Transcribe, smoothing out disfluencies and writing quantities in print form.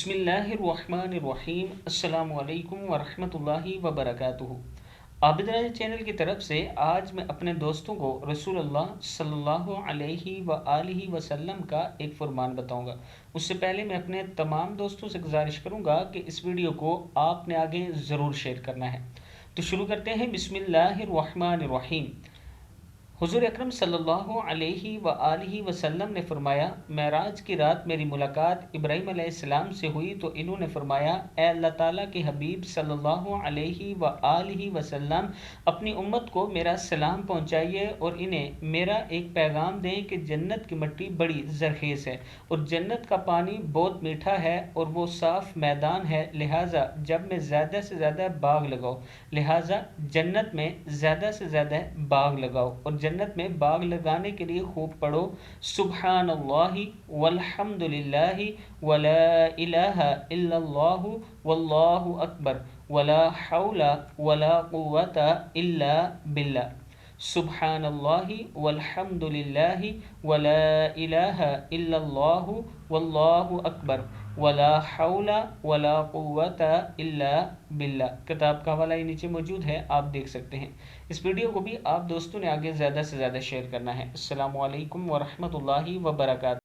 بسم اللہ الرحمن الرحیم۔ السلام علیکم ورحمۃ اللہ وبرکاتہ۔ عابد راج چینل کی طرف سے آج میں اپنے دوستوں کو رسول اللہ صلی اللہ علیہ وآلہ وسلم کا ایک فرمان بتاؤں گا۔ اس سے پہلے میں اپنے تمام دوستوں سے گزارش کروں گا کہ اس ویڈیو کو آپ نے آگے ضرور شیئر کرنا ہے۔ تو شروع کرتے ہیں۔ بسم اللہ الرحمن الرحیم۔ حضور اکرم صلی اللہ علیہ وآلہ وسلم نے فرمایا، معراج کی رات میری ملاقات ابراہیم علیہ السلام سے ہوئی تو انہوں نے فرمایا، اے اللہ تعالیٰ کے حبیب صلی اللہ علیہ وآلہ وسلم، اپنی امت کو میرا سلام پہنچائیے اور انہیں میرا ایک پیغام دیں کہ جنت کی مٹی بڑی زرخیز ہے اور جنت کا پانی بہت میٹھا ہے اور وہ صاف میدان ہے، لہٰذا جب میں زیادہ سے زیادہ باغ لگاؤ، لہٰذا جنت میں زیادہ سے زیادہ باغ لگاؤ اور جنت میں باغ لگانے کے لیے خوب پڑھو، سبحان اللہ والحمد للہ ولا الہ الا اللہ واللہ اکبر ولا حول ولا قوت الا باللہ، سبحان اللہ والحمد للہ ولا الہ الا اللہ واللہ اکبر ولا حول ولا قوت الا باللہ۔ کتاب کا حوالہ نیچے موجود ہے، آپ دیکھ سکتے ہیں۔ اس ویڈیو کو بھی آپ دوستوں نے آگے زیادہ سے زیادہ شیئر کرنا ہے۔ السلام علیکم ورحمۃ اللہ وبرکاتہ۔